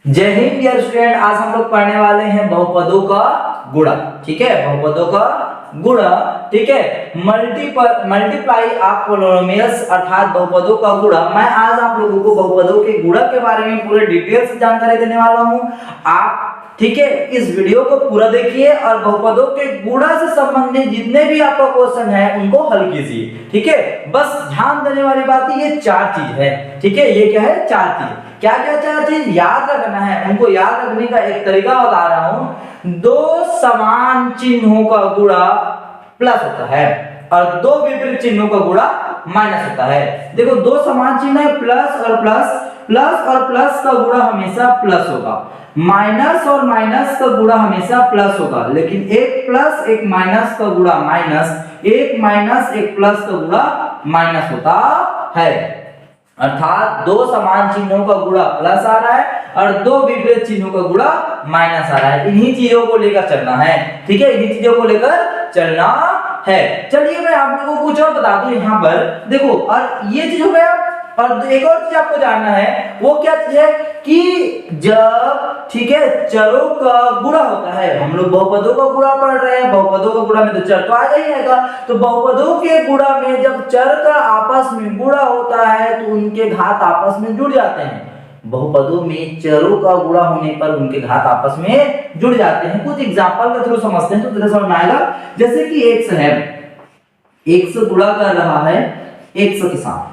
जय Hind dear student. आज हम लोग पढ़ने वाले हैं बहुपदों का गुणा। ठीक है, बहुपदों का गुणा। ठीक है, मल्टीप्लाई ऑफ पॉलिनोमियल्स अर्थात बहुपदों का गुणा। मैं आज आप लोगों को बहुपदों के गुणा के बारे में पूरे डिटेल से जानकारी देने वाला हूं। आप ठीक है इस वीडियो को पूरा देखिए और बहुपदों के गुणा से संबंधित जितने भी आपका क्वेश्चन है उनको हल कीजिए। ठीक है, बस ध्यान देने वाली बात ये चार चीज है। ठीक है, ये क्या है? चार चीज। क्या क्या चार चीज याद रखना है? उनको याद रखने का एक तरीका बता रहा हूं। दो समान चिन्हों का गुणा प्लस होता है और दो विपरीत चिन्हों का गुणा माइनस होता है। देखो, दो समान चिन्ह है प्लस और प्लस, प्लस और प्लस का गुणा हमेशा प्लस होगा, माइनस और माइनस का गुणा हमेशा प्लस होगा। लेकिन एक प्लस एक माइनस का गुणा माइनस, एक माइनस एक प्लस का गुणा माइनस होता है। अर्थात दो समान चिन्हों का गुणा प्लस आ रहा है और दो विपरीत चिन्हों का गुणा माइनस आ रहा है। इन्हीं चीजों को लेकर चलना है। ठीक है, इन्हीं चीजों को लेकर चलना है। चलिए मैं आप लोगों को कुछ और बता दूं यहाँ पर। देखो, और ये चीज हो गया। और एक और चीज आपको जानना है, वो क्या चीज है कि जब ठीक है चरों का गुणा होता है, हम लोग बहुपदों का गुणा पढ़ रहे हैं, बहुपदों का गुणा में तो चर तो आ ही आएगा। तो बहुपदों के गुणा में जब चर का आपस में गुणा होता है तो उनके घात आपस में जुड़ जाते हैं। बहुपदों में चरों का गुणा होने पर उनके घात आपस में जुड़ जाते हैं। कुछ एग्जांपल के थ्रू समझते हैं तो जरा समझ में आएगा। जैसे कि x है, x गुणा कर रहा है x के साथ।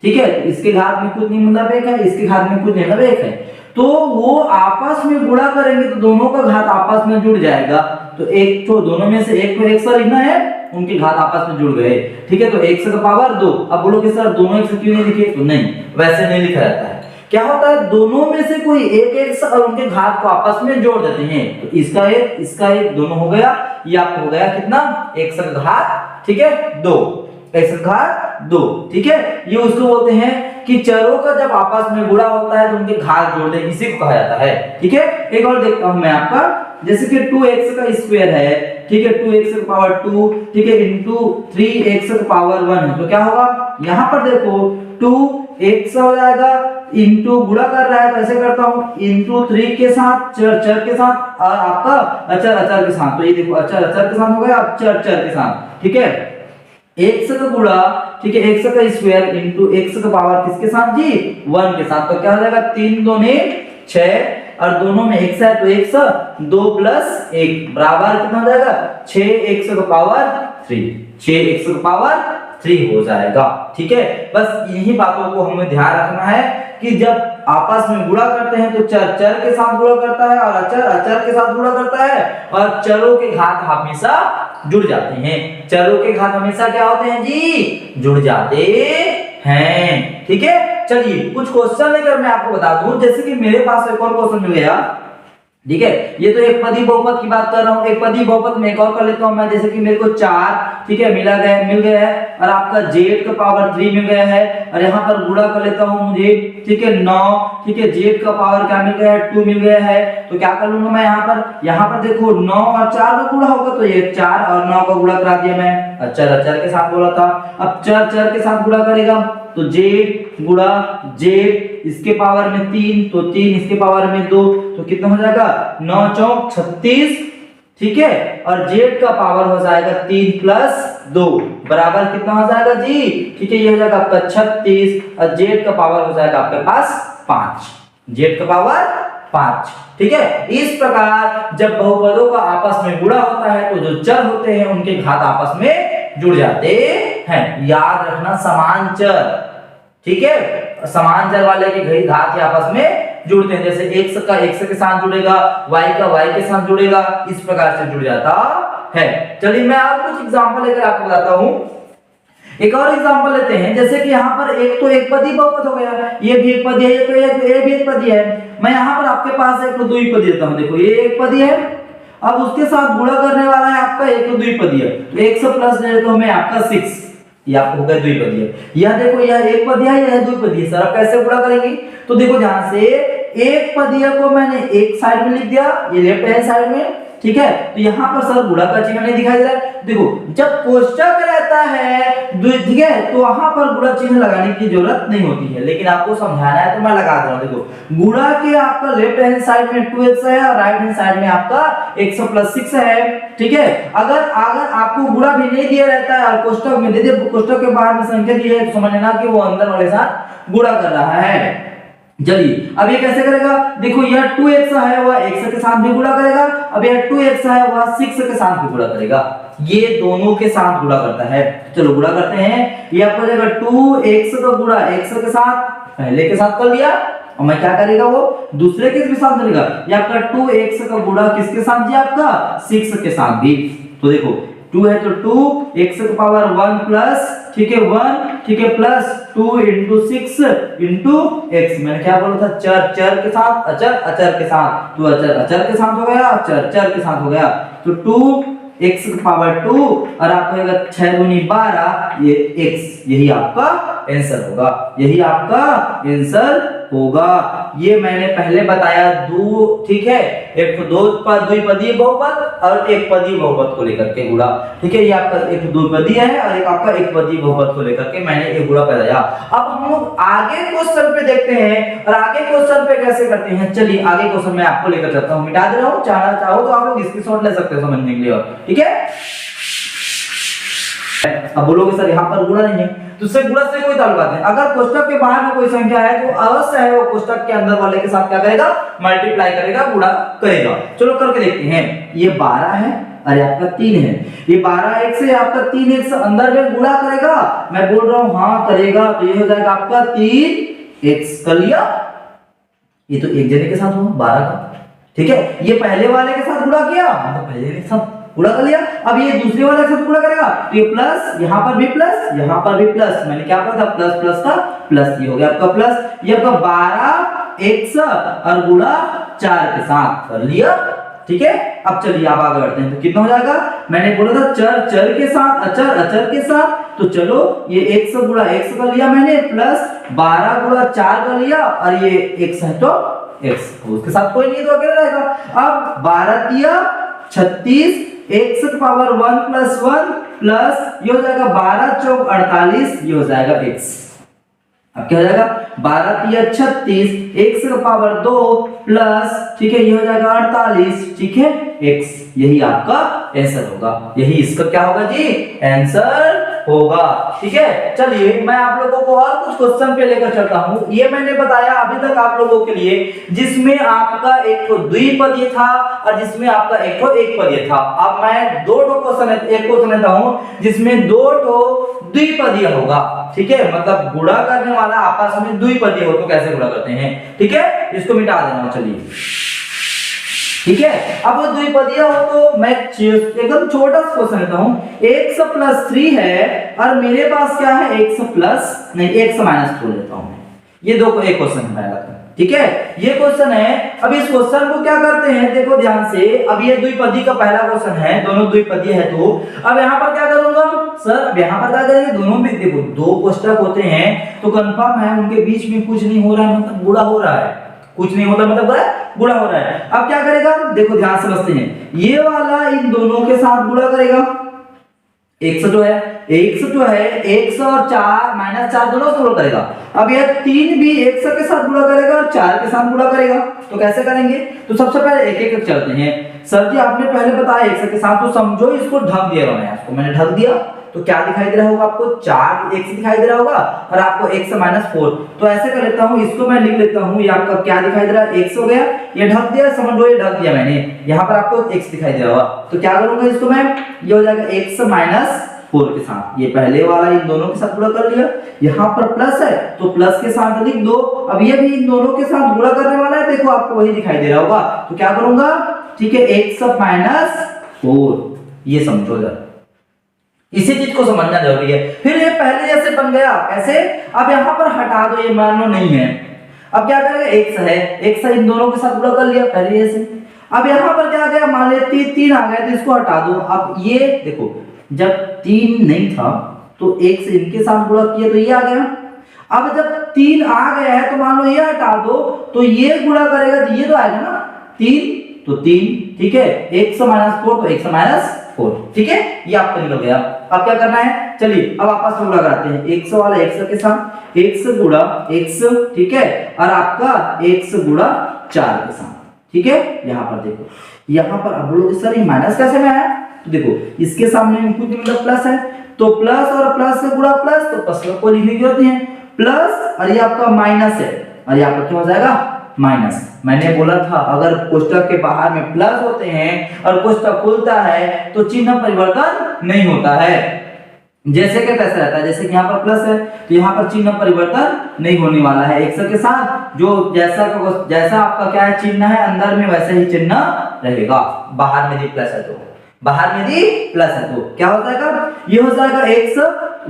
ठीक है, इसके घात में कुछ नहीं मतलब एक है, इसके घात में कुछ नहीं मतलब एक है। तो वो आपस में गुणा करेंगे तो दोनों का घात आपस में जुड़ जाएगा। तो एक तो दोनों में से एक को एक से लिखना है, उनके घात आपस में जुड़ गए। ठीक है, तो x का पावर 2। अब बोलो कि सर दोनों x क्यों नहीं लिखे? तो नहीं, वैसे नहीं लिखा जाता है। क्या होता है, दोनों में से कोई एक x और उनके घात को आपस में जोड़ देते हैं। तो इसका एक दोनों हो गया। ये आपको हो गया कितना? x का घात, ठीक है 2, x का घात 2। ठीक है, ये उसको बोलते हैं कि चरों का जब आपस में गुणा होता है तो उनके घात जोड़ दें, इसी को कहा जाता है। ठीक है, एक और देखता हूं मैं आपका। जैसे कि 2x का स्क्वायर है, ठीक है 2x का पावर 2, ठीक है इनटू 3x का पावर 1। तो क्या होगा यहां पर? देखो 2x हो जाएगा इनटू गुणा कर रहा है तो ऐसे करता हूं इनटू 3 के साथ, चर के साथ और आपका अचर के साथ। तो ये देखो अचर के साथ हो गया, अब चर के साथ। ठीक है, x का गुणा, ठीक है x का स्क्वायर इनटू x का पावर किसके साथ जी? 1 के साथ। तो क्या हो जाएगा 3 दूनी 6 और दोनों में x है तो x 2 प्लस 1 बराबर कितना हो जाएगा? 6x का पावर 3, 6x का पावर 3 हो जाएगा। ठीक है, बस यही बातों को हमें ध्यान रखना है कि जब आपस में गुणा करते हैं तो चर के साथ गुणा करता है और अचर के साथ गुणा करता है और चरों के घात हमेशा जुड़ जाते हैं। चरों के घात हमेशा क्या होते हैं जी? जुड़ जाते हैं। ठीक है, चलिए कुछ क्वेश्चन लेकर मैं आपको बता दूं। जैसे कि मेरे पास एक और क्वेश्चन मिल गया। ठीक है, ये तो एक पदी बहुपद की बात कर रहा हूं। एक पदी बहुपद में एक और कर लेता हूं मैं। जैसे कि मेरे को 4 ठीक है मिल गया है और आपका z का पावर 3 मिल गया है और यहाँ पर गुणा कर लेता हूं मुझे। ठीक है 9, ठीक है z का पावर क्या मिल गया है? 2 मिल गया है। तो क्या कर लूंगा मैं यहाँ पर देखो 9 और 4 का गुणा होगा तो ये 4 और 9 का गुणा करा दिया मैं। अचर के साथ बोला था। अब चर के साथ गुणा करेगा तो z गुणा z इसके पावर में 3 तो 3 इसके पावर में 2 तो कितना हो जाएगा? 9 चौक 36। ठीक है, और z का पावर हो जाएगा 3 प्लस 2 बराबर कितना हो जाएगा जी? ठीक है, ये हो जाएगा आपका 36 और z का पावर हो जाएगा आपके पास 5, z का पावर 5। ठीक है, इस प्रकार जब बहुपदों का आपस में गुणा होता है तो जो चर होते हैं उनके घात आपस में जुड़ जाते हैं। याद रखना समान चर। ठीक है, समान चर वाले के घात ही आपस में जुड़ते हैं। जैसे x का x के साथ जुड़ेगा, y का y के साथ जुड़ेगा, इस प्रकार से जुड़ जाता है। चलिए मैं और कुछ एग्जांपल लेकर आपको बताता हूं। एक और एग्जांपल लेते हैं। जैसे कि यहाँ पर एक तो एक पदी बहुपद हो गया, ये भी एक पदी है, ये भी एक पदी है। मैं यहाँ पर आपके पास एक तो द्विपदी देता हूँ। देखो ये एक पदी है, अब उसके साथ गुणा करने वाला है आपका एक तो द्विपदी है। तो 100 प्लस दे देता हूं मैं आपका 6, ये आपको हो गया द्विपदीय। यह देखो यह एक पदीय है, यह द्विपदीय। सर अब कैसे गुणा करेंगे? तो देखो ध्यान से, एक पदीय को मैंने एक साइड में लिख दिया, ये लेफ्ट हैंड साइड में, ठीक है। तो यहाँ पर सर गुणा का चिन्ह नहीं दिखाई दे रहा है। देखो जब कोष्टक रहता है ठीक है तो वहां पर गुणा चिन्ह लगाने की जरूरत नहीं होती है, लेकिन आपको समझाना है तो मैं लगा दे रहा हूं। देखो गुणा के आपका लेफ्ट हैंड साइड में 2x है और राइट हैंड साइड में आपका x + 6 है, ठीक है। अगर आपको गुणा भी नहीं दिया रहता है और कोष्टक में दे दे, कोष्टक के बाहर में संख्या दी है तो समझ लेना कि वो अंदर वाले साथ गुणा कर रहा है। चलिए अब ये कैसे करेगा, देखो यह 2x है वह x के साथ भी गुणा करेगा, अब यह 2x है वह 6 के साथ भी गुणा करेगा, ये दोनों के साथ गुणा करता है। चलो गुणा करते हैं। ये आपको जाएगा 2x का गुणा x के साथ, पहले के साथ कर लिया, और मैं क्या करेगा वो दूसरे के साथ करेगा। ये आपका 2x का गुणा किसके साथ जी, आपका 6 के साथ भी। तो देखो 2 है तो 2 x की पावर 1 प्लस, ठीक है 1, ठीक है प्लस 2 × 6 × x। मैंने क्या बोला था, चर के साथ, अचर के साथ। तो अचर के साथ हो गया, चर के साथ हो गया। तो 2x की पावर 2 और आपको होगा 6 दूनी 12, ये x, यही आपका आंसर होगा, यही आपका आंसर होगा। ये मैंने पहले बताया दो, ठीक है, एक द्विपदीय बहुपद और एक पदीय बहुपद को लेकर के गुणा, ठीक है। ये आपका एक द्विपदीय है और एक आपका एक पदीय बहुपद को लेकर के मैंने ये गुणा बताया। अब हम लोग आगे क्वेश्चन पे देखते हैं और आगे क्वेश्चन पे कैसे करते हैं। चलिए आगे क्वेश्चन मैं आपको लेकर चलता हूं, मिटा दे रहा हूं, चाहो तो आप लोग स्क्रीनशॉट ले सकते हो समझने के लिए, और ठीक है। अब बोलोगे सर यहाँ पर गुणा नहीं है, तो उससे गुणा से कोई ताल्लुक नहीं। अगर कोष्टक के बाहर में कोई संख्या है तो अवश्य है वो कोष्टक के अंदर वाले के साथ क्या करेगा, मल्टीप्लाई करेगा, गुणा करेगा। चलो करके देखते हैं। ये 12 है और आपका 3 है, ये 12x से आपका 3x अंदर में गुणा करेगा, मैं बोल रहा हूं हाँ करेगा। तो ये हो जाएगा आपका 3x, कर लिया। ये तो एक जने के साथ हुआ 12 का, ठीक है। ये पहले वाले के साथ गुणा किया, मतलब पहले के साथ गुणा कर लिया। अब ये दूसरे वाले के साथ गुणा करेगा, तो ये प्लस, यहां पर भी प्लस, यहां पर भी प्लस। मैंने क्या कहा था, प्लस प्लस का प्लस, ये हो गया आपका प्लस। ये आपका 12x और गुणा 4 के साथ कर लिया, ठीक है। अब चलिए आप आगे बढ़ते हैं। तो कितना हो जाएगा, मैंने बोला था चर के साथ, अचर के साथ। तो चलो ये x गुणा x कर लिया मैंने, प्लस 12 गुणा 4 कर लिया, और ये x है तो x, उसके साथ कोई नहीं तो अकेला रहेगा। अब 12 दिया 36, x की पावर 1 + 1 प्लस ये हो जाएगा 12 चौक 48, ये हो जाएगा x। अब क्या हो जाएगा, 12 × 36, x की पावर 2 प्लस, ठीक है, ये हो जाएगा 48, ठीक है x। यही आपका आंसर होगा, यही इसका क्या होगा जी, आंसर होगा, ठीक है। चलिए मैं आप लोगों को और कुछ क्वेश्चन पे लेकर चलता हूं। ये मैंने बताया अभी तक आप लोगों के लिए जिसमें आपका एक तो द्विपदीय था और जिसमें आपका एक तो एकपदीय था। अब मैं दो क्वेश्चन, एक क्वेश्चन लेता हूं जिसमें 2 द्विपदीय होगा, ठीक है, मतलब गुणा करने वाला आपस में द्विपदीय हो तो कैसे गुणा करते हैं, ठीक है, इसको मिटा देना। चलिए ठीक है। अब वो द्विपदीय हो तो मैं एकदम छोटा सा क्वेश्चन लेता हूं। x + 3 है और मेरे पास क्या है, x - 4 लेता हूं। ये दो एक क्वेश्चन है पहला, ठीक है, ये क्वेश्चन है। अब इस क्वेश्चन को क्या करते हैं, देखो ध्यान से। अब ये द्विपदी का पहला क्वेश्चन है, दोनों द्विपदीय है। तो अब यहाँ पर क्या करूंगा सर, अब यहाँ पर क्या करेंगे, दोनों में देखो 2 कोष्टक होते हैं तो कंफर्म है उनके बीच में कुछ नहीं हो रहा है, मतलब गुणा हो रहा है, कुछ नहीं होता मतलब गुणा हो रहा है। अब क्या करेगा, देखो ध्यान से समझते हैं। ये वाला इन दोनों के साथ गुणा करेगा, x जो है x और 4 - 4 दोनों से गुणा करेगा। अब यह 3 भी x के साथ गुणा करेगा और 4 के साथ गुणा करेगा। तो कैसे करेंगे, तो सबसे पहले एक एक चलते हैं। सर जी आपने पहले बताया x के साथ, तो समझो इसको ढक दिया मैंने ढक दिया। तो क्या दिखाई दे रहा होगा आपको, 4x दिखाई दे रहा होगा और आपको x - 4। तो ऐसे कर लेता हूं, इसको मैं लिख लेता हूं। ये आपका क्या दिखाई दे रहा है, x हो गया, ये ढक दिया, समझ लो ये ढक दिया मैंने। यहाँ पर आपको x दिखाई दे रहा होगा, तो क्या करूंगा इसको मैं, ये हो जाएगा x - 4 के साथ। ये पहले वाला इन दोनों के साथ गुणा कर लिया, यहाँ पर प्लस है तो प्लस के साथ लिख दो। अब ये भी इन दोनों के साथ गुणा करने वाला है, देखो आपको वही दिखाई दे रहा होगा। तो क्या करूंगा, ठीक है, x - 4, ये समझो जरा, इसी चीज को समझना जरूरी है। फिर ये पहले जैसे बन गया ऐसे, अब यहाँ पर हटा दो, ये मान लो नहीं है। अब क्या करेंगे, x है, x इन दोनों के साथ गुणा कर लिया पहले जैसे। अब यहाँ पर क्या आ गया, मान लेते 3 आ गया, तो इसको हटा दो। अब ये देखो, जब 3 नहीं था तो x इनके साथ गुणा किया तो ये आ गया। अब जब 3 आ गया है तो मान लो ये हटा दो, तो ये गुणा करेगा तो ये तो आएगा ना 3, तो 3 ठीक है, x माइनस 4 तो x माइनस 4, ठीक है, ये आपका निकल गया। अब क्या करना है, चलिए अब आपस में गुणा कराते हैं, x वाला x के साथ x गुणा x, ठीक है, और आपका x गुणा 4 के साथ, ठीक है। यहाँ पर देखो, यहाँ पर अब बोलो सर ये माइनस कैसे में आया, तो देखो इसके सामने में कुछ मतलब प्लस है, तो प्लस और प्लस से गुणा प्लस, तो प्लस को लिखने की जरूरत नहीं है, प्लस और ये आपका माइनस है, और यहाँ पर क्या हो जाएगा माइनस। मैंने बोला था अगर कोष्टक के बाहर में प्लस होते हैं और कोष्टक खुलता है तो चिन्ह परिवर्तन नहीं होता है। जैसे कि कैसे रहता है, जैसे कि यहाँ पर प्लस है तो यहाँ पर चिन्ह परिवर्तन नहीं होने वाला है, x के साथ जो जैसा आपका क्या है चिन्ह है अंदर में वैसे ही चिन्ह रहेगा, बाहर में भी प्लस है तो बाहर में भी प्लस है तो क्या हो जाएगा, ये हो जाएगा x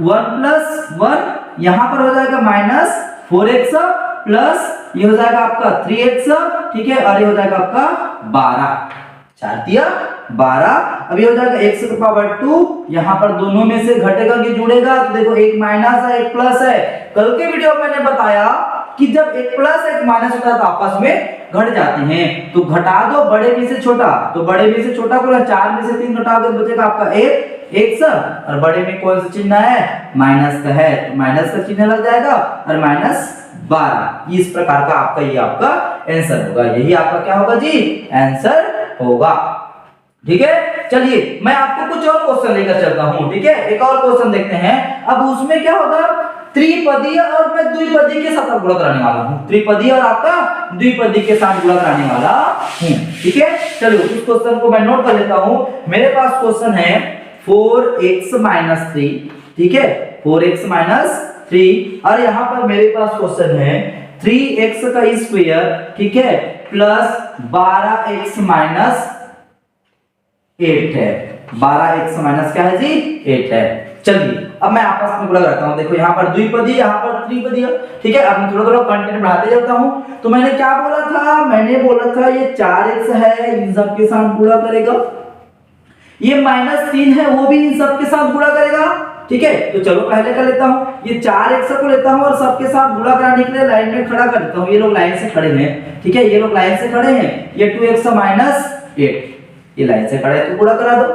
1 प्लस 1, यहाँ पर हो जाएगा माइनस 4x प्लस ये हो जाएगा आपका 3x, ठीक है, और ये हो जाएगा आपका 12, 4 दिया 12। अब ये हो जाएगा x की पावर 2, यहाँ पर दोनों में से घटेगा कि जुड़ेगा, तो देखो एक माइनस है एक प्लस है। कल के वीडियो में मैंने बताया कि जब एक प्लस एक माइनस होता है तो आपस में घट जाते हैं, तो घटा दो बड़े में से छोटा, तो बड़े में से छोटा को 4 में से 3 घटाओगे तो बचेगा आपका 1 x, और बड़े में कौन सा चिन्ह है, माइनस का है, तो माइनस का चिन्ह लग जाएगा और माइनस 12। इस प्रकार का आपका ये आपका आंसर होगा, यही आपका क्या होगा जी आंसर होगा, ठीक है। चलिए मैं आपको कुछ और क्वेश्चन लेकर चलता हूं, ठीक है, एक और क्वेश्चन देखते हैं। अब उसमें क्या होगा, त्रिपदीय और मैं द्विपदीय के साथ गुणा कराने वाला हूं, त्रिपदीय और आपका द्विपदीय के साथ गुणा कराने वाला हूं, ठीक है। चलो उस क्वेश्चन को मैं नोट कर लेता हूं। मेरे पास क्वेश्चन है 4x माइनस 3, ठीक है, 4x माइनस 3, और यहाँ पर मेरे पास क्वेश्चन है 3x का स्क्वायर, ठीक है, प्लस 12x माइनस 8 है, 12x माइनस क्या है जी 8 है। चलिए अब मैं आपस में गुणा करता हूं, देखो यहाँ पर द्विपदीय यहाँ पर त्रिपदीय, ठीक है। अब मैं थोड़ा थोड़ा कंटेंट बढ़ाते जाता हूं। तो मैंने क्या बोला था, मैंने बोला था ये 4x है इन सब के साथ गुणा करेगा, ये -3 है वो भी इन सब के साथ गुणा करेगा, ठीक है। तो चलो पहले कर लेता हूं, ये 4x को लेता हूं और सबके साथ गुणा कराने के लिए लाइन में खड़ा कर देता हूं, ये लोग लाइन से खड़े हैं, ठीक है, ये लोग लाइन से खड़े हैं, ये 2x माइनस 8 ये लाइन से खड़े हैं तो गुणा करा दो,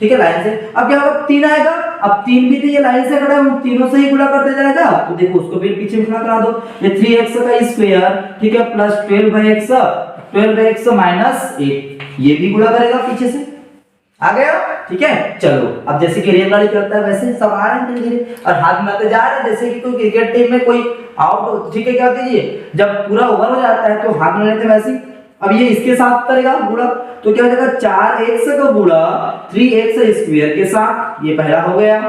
ठीक है, लाइन से। अब क्या होगा 3 आएगा, अब 3 भी तो ये लाइन से खड़ा है, हम तीनों से ही गुणा करते जाएगा, तो देखो उसको फिर पीछे में खड़ा करा दो, ये 3x का स्क्वायर, ठीक है, प्लस 12x माइनस 8 ये भी गुणा करेगा पीछे से, आ गया, ठीक है। चलो अब जैसे कि रेलगाड़ी चलता है वैसे सब आ रहे हैं धीरे-धीरे और हाथ मिलाते जा रहे हैं, जैसे कि कोई क्रिकेट टीम में कोई आउट, ठीक है, क्या कीजिए जब पूरा ओवर हो जाता है तो हाथ मिलाते वैसे ही। अब ये इसके साथ करेगा गुणा, तो क्या हो जाएगा 4x का गुणा 3x स्क्वायर के साथ, ये पहला हो गया,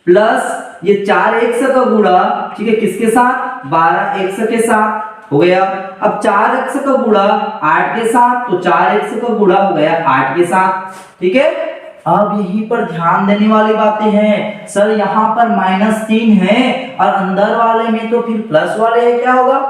प्लस ये 4x का गुणा, ठीक है, किसके साथ 12x के साथ हो गया। अब 4x का गुणा 8 के साथ, तो 4x का गुणा हो गया 8 के साथ, ठीक है। अब यहीं पर ध्यान देने वाली बातें हैं, सर यहाँ पर -3 है और अंदर वाले में तो फिर प्लस वाले है, क्या होगा,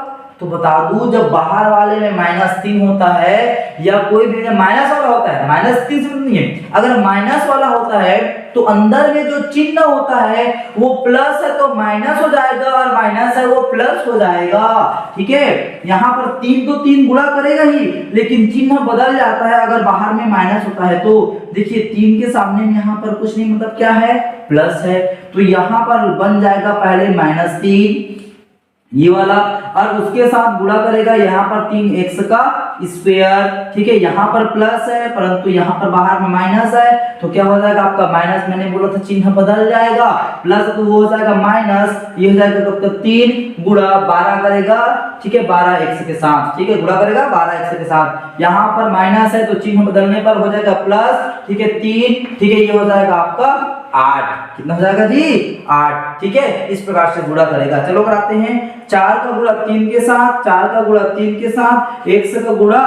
तो बता दूं जब बाहर वाले में -3 होता है या कोई भी माइनस वाला होता है, -3 से नहीं है, अगर माइनस वाला होता है तो अंदर में जो चिन्ह होता है वो प्लस है तो माइनस हो जाएगा और माइनस है वो प्लस हो जाएगा, ठीक है। यहाँ पर 3 तो 3 गुणा करेगा ही, लेकिन चिन्ह बदल जाता है अगर बाहर में माइनस होता है, तो देखिए 3 के सामने में यहाँ पर कुछ नहीं, मतलब क्या है प्लस है, तो यहाँ पर बन जाएगा पहले -3 ये वाला, और उसके साथ गुणा करेगा यहाँ पर 3x का स्क्वायर, ठीक है, यहाँ पर प्लस है परंतु यहाँ पर बाहर में माइनस है, तो क्या हो जाएगा आपका माइनस, मैंने बोला था चिन्ह बदल जाएगा, प्लस तो वो हो जाएगा माइनस, ये हो जाएगा कब तक 3 गुणा 12 करेगा, ठीक है, 12x के साथ, ठीक है, गुणा करेगा 12x के साथ, यहाँ पर माइनस है तो चिन्ह बदलने पर हो जाएगा प्लस, ठीक है, 3, ठीक है, ये हो जाएगा आपका 8, कितना हो जाएगा जी 8, ठीक है, इस प्रकार से गुणा करेगा। चलो कराते हैं, 4 का गुणा 3 के साथ, 4 का गुणा 3 के साथ, x का गुणा,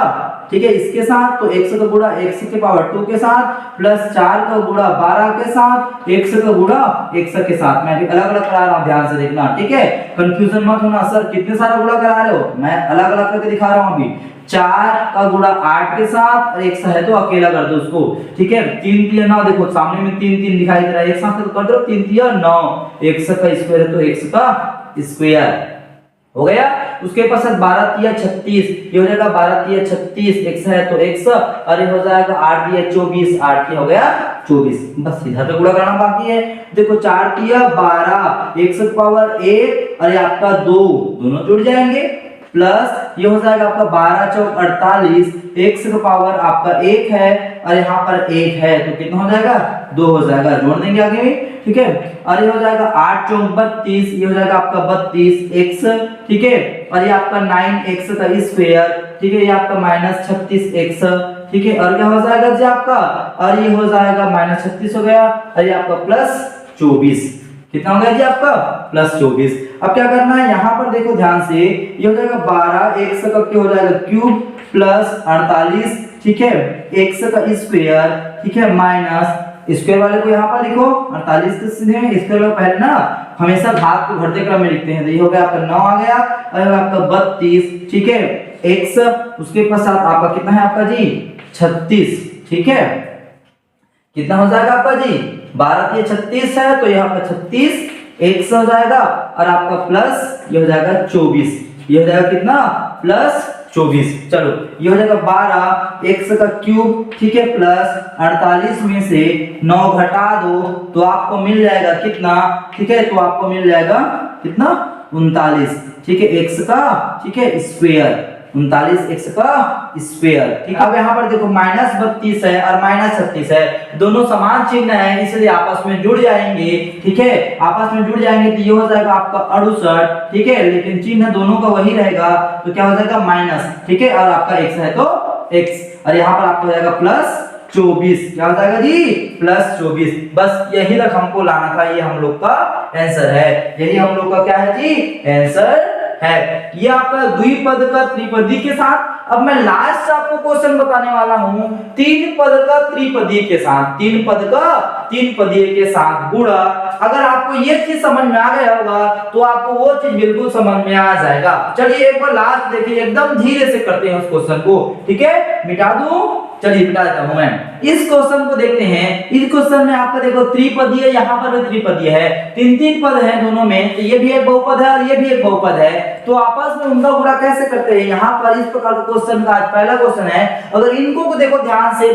ठीक है, इसके साथ, तो x का गुणा x की पावर 2 के साथ, प्लस 4 का गुणा 12 के साथ, x का गुणा x के साथ। मैं अभी अलग अलग करा रहा हूं, ध्यान से देखना, ठीक है, कंफ्यूजन मत होना, सर कितने सारा गुणा करा रहे हो, मैं अलग अलग करके दिखा रहा हूं। अभी 4 का गुणा 8 के साथ और x है तो अकेला कर दो उसको, ठीक है, 3 3 9, देखो सामने में 3 3 दिखाई दे रहा है, एक साथ तो कर दो 3 3 9, x का स्क्वायर है तो x का स्क्वायर, हो गया। उसके पश्चात 12 तिया 36, ये हो जाएगा 12 तिया 36, x है तो x, और ये हो जाएगा 8 तिया 24, 8 की हो गया 24। बस इधर पे गुणा करना बाकी है। देखो 4 तिया 12, x की पावर 1 और ये आपका 2, दोनों जुड़ जाएंगे, प्लस ये हो जाएगा आपका 12 चौक 48, x की पावर आपका 1 है और यहाँ पर 1 है तो कितना हो जाएगा 2 हो जाएगा, जोड़ देंगे आगे में, ठीक है। और ये हो जाएगा 8 चौक 32, ये हो जाएगा आपका 32x, ठीक है। और ये आपका 9x का स्क्वायर, ठीक है, ये आपका -36x, ठीक है। और क्या हो जाएगा जी आपका, और ये हो जाएगा -36 हो गया और ये आपका +24, कितना हो गया जी आपका +24। अब क्या करना है, यहाँ पर देखो ध्यान से, ये हो जाएगा 12x का क्या हो जाएगा क्यूब प्लस 48, ठीक है, x का स्क्वायर, ठीक है, माइनस स्क्वायर वाले को यहाँ पर लिखो 48 के सीधे में स्क्वायर वाले पहले ना हमेशा भाग को घटते क्रम में लिखते हैं, तो ये हो गया आपका 9 आ गया और आपका 32, ठीक है, x, उसके पश्चात आपका कितना है आपका जी 36, ठीक है। कितना हो जाएगा आपका जी 12 या 36 है तो यहाँ पर 36 x हो जाएगा और आपका प्लस ये हो जाएगा 24, ये हो जाएगा कितना +24। चलो ये हो जाएगा 12 x का क्यूब, ठीक है, प्लस 48 में से 9 घटा दो तो आपको मिल जाएगा कितना, ठीक है, तो आपको मिल जाएगा कितना 39, ठीक है, x का, ठीक है, स्क्वायर, 39x का स्क्वायर, ठीक है। अब यहाँ पर देखो -32 है और -36 है, दोनों समान चिन्ह है इसलिए आपस में जुड़ जाएंगे, ठीक है, आपस में जुड़ जाएंगे तो ये हो जाएगा आपका 68, ठीक है, लेकिन चिन्ह दोनों का वही रहेगा तो क्या हो जाएगा माइनस, ठीक है, और आपका x है तो x, और यहाँ पर आपको हो जाएगा +24, क्या हो जाएगा जी +24। बस यही तक हमको लाना था, ये हम लोग का आंसर है, यही हम लोग का क्या है जी आंसर है। ये आपका द्विपद का त्रिपदी के साथ। अब मैं लास्ट आपको क्वेश्चन बताने वाला हूं, तीन पद का त्रिपदी के साथ, तीन पद का तीन पदीय के साथ गुणा। अगर आपको ये चीज समझ में आ गया होगा तो आपको वो चीज बिल्कुल समझ में आ जाएगा। चलिए एक बार लास्ट देखिए, एकदम धीरे से करते हैं उस क्वेश्चन को, ठीक है, मिटा दूं, चलिए मिटा देता हूं मैं। इस क्वेश्चन को देखते हैं। इस क्वेश्चन में आपका देखो त्रिपदीय, यहाँ पर भी त्रिपदीय है, तीन तीन पद है दोनों में, तो ये भी एक बहुपद है और ये भी एक बहुपद है, तो आपस में उनका गुणा कैसे करते हैं। यहाँ पर इस प्रकार का क्वेश्चन का आज पहला क्वेश्चन है। अगर इनको को देखो ध्यान से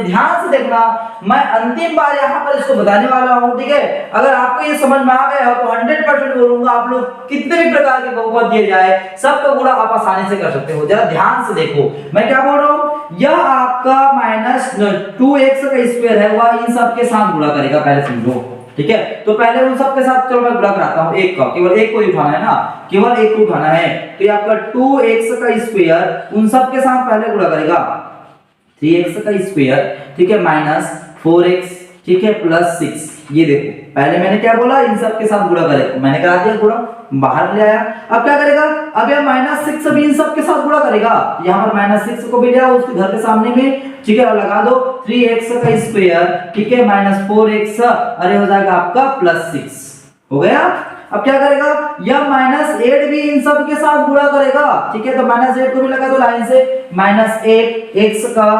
देखना, मैं अंतिम बार यहाँ पर इसको बताने वाला हूँ, ठीक है। अगर आपको ये समझ में आ गया हो तो 100% बोलूंगा आप लोग कितने भी प्रकार के बहुपद दिए जाए सबका गुणा आप आसानी से कर सकते हो। जरा ध्यान से देखो मैं क्या बोल रहा हूँ, यह आपका -2x का स्क्वायर है, वह इन सब के साथ गुणा करेगा, पहले समझो, ठीक है। तो पहले उन सब के साथ चलो मैं गुणा कराता हूं, एक का, केवल एक को ही उठाना है ना, केवल एक को उठाना है, तो ये आपका 2x का स्क्वायर उन सब के साथ पहले गुणा करेगा, 3x का स्क्वायर, ठीक है, -4x, ठीक है, +6। ये देखो पहले मैंने क्या बोला, इन सब के साथ गुणा करेगा, मैंने करा दिया गुणा, बाहर ले आया। अब क्या करेगा, अब यह -6 भी इन सब के साथ गुणा करेगा, यहाँ पर -6 को भी ले आओ उसके घर के सामने में, ठीक है, और लगा दो 3x का स्क्वायर, ठीक है, -4x, अरे हो जाएगा आपका +6, हो गया। अब क्या करेगा, यह -8 भी इन सब के साथ गुणा करेगा, ठीक है, तो -8 को भी लगा दो लाइन से, -8x का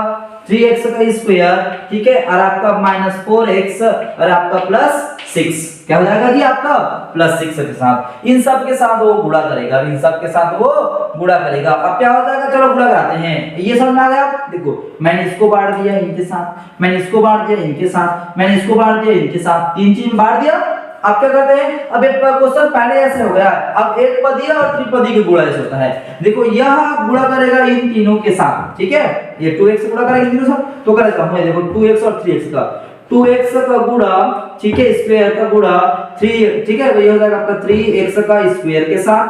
3x का स्क्वायर, ठीक है, और आपका -4x और आपका +6, क्या हो जाएगा जी आपका +6 के साथ, इन सब के साथ वो गुणा करेगा, इन सब के साथ वो गुणा करेगा। अब क्या हो जाएगा, चलो गुणा कराते हैं, ये समझ में आ गया। देखो मैंने इसको बांट दिया इनके साथ, मैंने इसको बांट दिया इनके साथ, मैंने इसको बांट दिया इनके साथ, तीन चीज बांट दिया। अब क्या करते हैं, अब एक क्वेश्चन पहले ऐसे हो गया, अब एक पदीय और त्रिपदी के गुणा ऐसे होता है। देखो यह गुणा करेगा इन तीनों के साथ, ठीक है, ये 2x गुणा करेगा इन तीनों से, तो करेगा मैं देखो 2x और 3x का, 2x का गुणा, ठीक है, स्क्वायर का गुणा 3, ठीक है, ये हो जाएगा आपका 3x का स्क्वायर के साथ,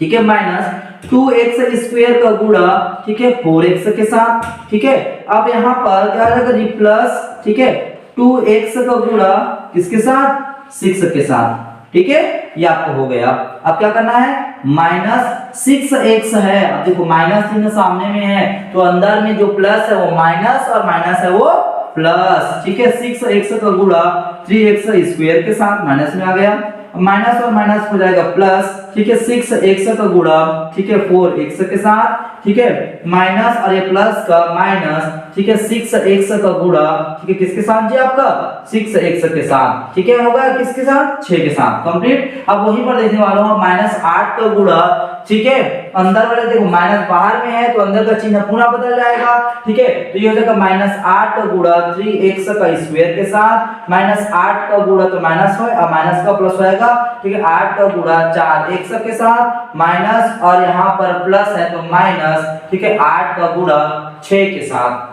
ठीक है, -2x स्क्वायर का गुणा, ठीक है, 4x के साथ, ठीक है। अब यहाँ पर क्या आ जाएगा जी प्लस, ठीक है, 2x का गुणा किसके साथ, 6 के साथ, ठीक है, ये आपको हो गया। अब क्या करना है, -6x है, अब देखो माइनस चिन्ह सामने में है तो अंदर में जो प्लस है वो माइनस और माइनस है वो प्लस, ठीक है, 6x का गुणा 3x स्क्वायर के साथ, माइनस में आ गया, माइनस और माइनस हो जाएगा प्लस, ठीक है, 6x का गुणा, ठीक है, 4x के साथ, ठीक है, माइनस और ये प्लस का माइनस, ठीक है 6x का गुणा, ठीक है किसके साथ जी आपका 6x के साथ, ठीक है होगा किसके साथ 6 के साथ कंप्लीट। अब वहीं पर देखने वाला हूं -8 का गुणा, ठीक है अंदर वाले देखो माइनस बाहर में है तो अंदर का चिन्ह पूरा बदल जाएगा, ठीक है तो ये हो जाएगा -8 का गुणा 3x का स्क्वायर के साथ, -8 का गुणा तो माइनस हो और माइनस का प्लस होएगा, ठीक है 8 का गुणा 4x के साथ माइनस और यहाँ पर प्लस है तो माइनस, ठीक है 8 का गुणा 6 के साथ,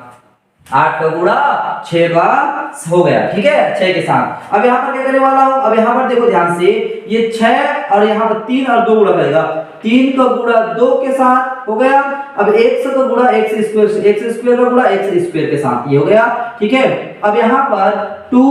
8 का गुणा 6 का हो गया, ठीक है 6 के साथ। अब यहाँ पर क्या करने वाला हूँ, अब यहाँ पर देखो ध्यान से ये 6 और यहाँ पर 3 और 2 गुणा करेगा, 3 का गुणा 2 के साथ हो गया। अब x का गुणा x स्क्वायर से x स्क्वायर का गुणा x स्क्वायर के साथ ये हो गया, ठीक है। अब यहाँ पर 2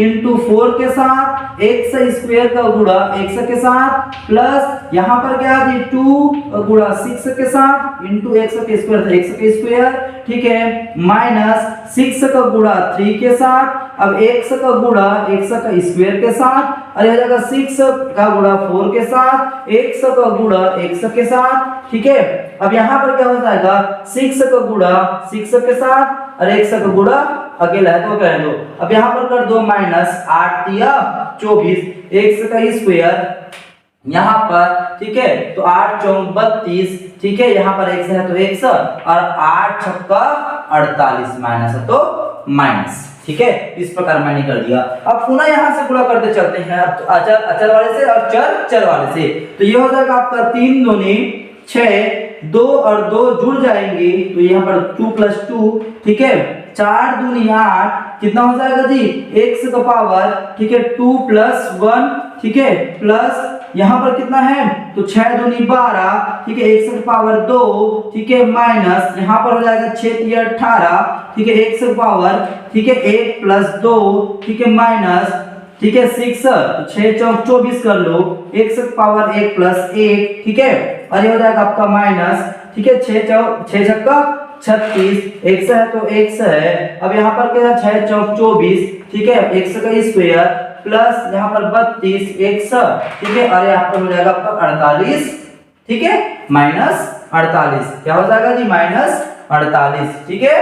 into 4 के साथ x स्क्वायर का गुणा x के साथ प्लस यहाँ पर क्या है 2 गुणा 6 के साथ into x के स्क्वायर था x के स्क्वायर, ठीक है माइनस 6 का गुणा 3 के साथ, अब x का गुणा x का स्क्वायर के साथ और यह जाएगा 6 का गुणा 4 के साथ, x का गुणा x के साथ, ठीक है। अब यहाँ पर क्या हो जाएगा 6 का गुणा 6 के साथ और x का गुणा अकेला है तो कह दो। अब यहाँ पर कर दो -8 दिया 24 x का स्क्वायर यहाँ पर, ठीक है तो 8 चौक 32, ठीक है यहाँ पर x है तो x और 8 छक्का 48 माइनस है तो माइनस, ठीक है इस प्रकार मैंने कर दिया। अब पुनः यहाँ से गुणा करते चलते हैं अब अचर वाले से और चर वाले से, तो ये हो जाएगा आपका 3 दूनी 6, 2 और 2 जुड़ जाएंगे तो यहाँ पर 2 + 2, ठीक है 4 दूनी 8, कितना हो जाएगा जी x का पावर, ठीक है 2 + 1, ठीक है प्लस यहाँ पर कितना है तो 6 दूनी 12, ठीक है x का पावर 2, ठीक है माइनस यहाँ पर हो जाएगा 6 × 18, ठीक है x का पावर, ठीक है 1 + 2, ठीक है माइनस, ठीक है 6 तो 6 चौक 24 कर लो x का पावर 1 + 1, ठीक है और ये हो जाएगा आपका माइनस, ठीक है 6 छक्का 36, x है तो x है। अब यहाँ पर क्या है 6 चौक 24, ठीक है x का स्क्वायर प्लस यहाँ पर 32 x, ठीक है और यहाँ पर हो जाएगा आपका 48, ठीक है -48, क्या हो जाएगा जी -48, ठीक है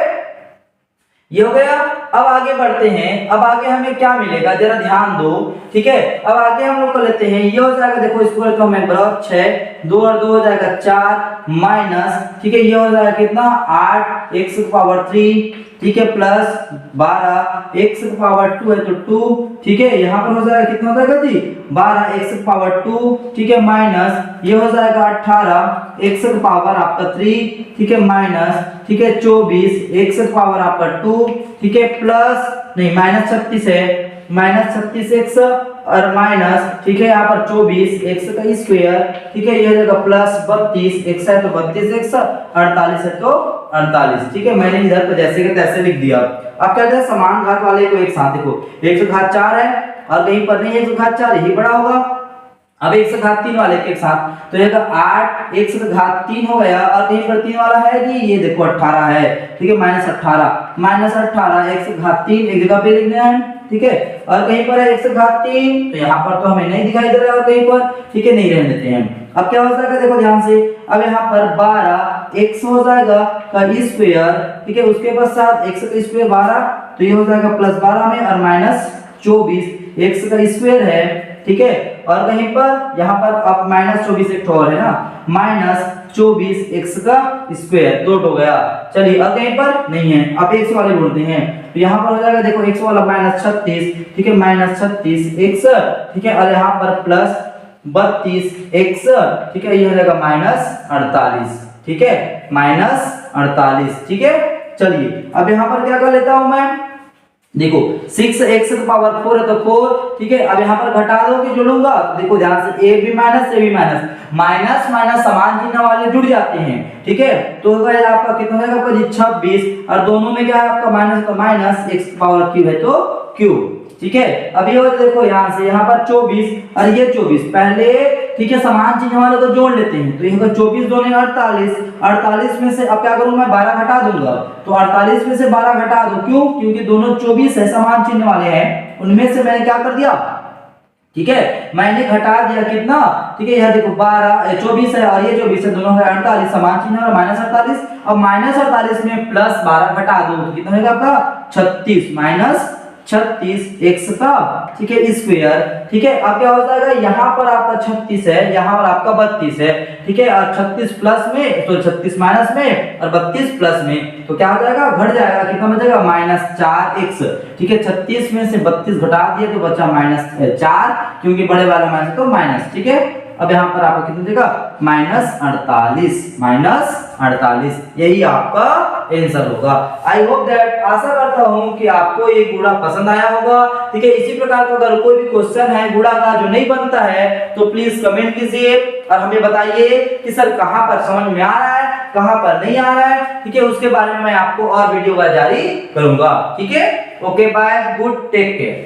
ये हो गया। अब आगे बढ़ते हैं, अब आगे हमें क्या मिलेगा जरा ध्यान दो, ठीक है अब आगे हम लोग कर लेते हैं, ये हो जाएगा देखो इसको तो मैं बराबर 6, 2 और 2 हो जाएगा 4 माइनस, ठीक है ये हो जाएगा कितना 8 x की पावर 3, ठीक है प्लस 12 x की पावर 2 है तो 2, ठीक है यहाँ पर हो जाएगा कितना हो जाएगा जी 12 x की पावर 2, ठीक है माइनस ये हो जाएगा 18 x की पावर आपका 3, ठीक है माइनस, ठीक है 24 x की पावर आपका 2, ठीक है प्लस नहीं -36 है -36x और माइनस, ठीक है यहाँ पर 24 x का स्क्वायर, ठीक है ये हो जाएगा प्लस 32 x है तो 32x 48 है तो 48, ठीक है मैंने इधर पे जैसे के तैसे लिख दिया। अब क्या है समान घात वाले को एक साथ देखो 1/4 है और कहीं पर नहीं 1/4 यही बड़ा होगा। अब 1/3 वाले के साथ तो ये 8 1/3 हो गया और कहीं पर 3 वाला है जी ये देखो 18 है, ठीक है -18 1/3 एक जगह पे लिखना है, ठीक है और कहीं पर है 1/3 तो यहाँ पर तो हमें नहीं दिखाई दे रहा है और कहीं पर, ठीक है नहीं रहने देते हैं। अब क्या हो जाएगा देखो ध्यान से, अब यहाँ पर 12 x हो जाएगा का स्क्वायर, ठीक है उसके बाद साथ x का स्क्वायर 12 तो ये हो जाएगा +12 में और -24 x का स्क्वायर है, ठीक है और कहीं पर यहाँ पर अब -24 एक और है ना -24 x का स्क्वायर 2 हो गया। चलिए अब कहीं पर नहीं है, अब x वाले ढूंढते हैं तो यहाँ पर हो जाएगा देखो x वाला -36, ठीक है -36 x, ठीक है और यहाँ पर प्लस 32 x, ठीक है ये हो जाएगा -48, ठीक है -48, ठीक है। चलिए अब यहाँ पर क्या कर लेता हूं मैं देखो 6x की पावर 4 है तो 4, ठीक है अब यहाँ पर घटा दो कि जोड़ूंगा तो देखो ध्यान से a भी माइनस a भी माइनस, माइनस माइनस समान चिन्ह वाले जुड़ जाते हैं, ठीक है तो होगा आपका कितना हो जाएगा आपका 26 और दोनों में क्या है आपका माइनस तो माइनस x की पावर क्यूब है तो क्यूब, ठीक है। अब ये देखो यहाँ से यहाँ पर 24 और ये 24 पहले, ठीक है समान चिन्ह वाले को जोड़ लेते हैं तो यहाँ 24 2 48 में से अब क्या करूं मैं 12 घटा दूंगा तो 48 में से 12 घटा दो, क्यों क्योंकि दोनों 24 है समान चिन्ह वाले हैं, उनमें से मैंने क्या कर दिया ठीक है, मैंने घटा दिया कितना, ठीक है, यह देखो 12 24 है और ये 24 है, दोनों है 48, समान चिन्ह है और -48। अब -48 में +12 घटा दो तो कितना होगा आपका 36 -36 x का, ठीक है, स्क्वायर। ठीक है, अब क्या हो जाएगा, यहाँ पर आपका 36 है, यहाँ पर आपका 32 है, ठीक है, और 36 प्लस में तो 36 माइनस में और 32 प्लस में तो क्या हो जाएगा, घट जाएगा, कितना बचेगा -4x। ठीक है, 36 में से 32 घटा दिए तो बचा -4, क्योंकि बड़े वाला माइनस तो माइनस। ठीक है, अब यहाँ पर आपको कितना देगा -48 यही आपका आंसर होगा। आई होप दैट, आशा करता हूँ कि आपको ये गुणा पसंद आया होगा। ठीक है, इसी प्रकार का अगर कोई भी क्वेश्चन है गुणा का जो नहीं बनता है तो प्लीज कमेंट कीजिए और हमें बताइए कि सर कहां पर समझ में आ रहा है, कहां पर नहीं आ रहा है। ठीक है, उसके बारे में मैं आपको और वीडियो जारी करूंगा। ठीक है, okay bye, good, take care.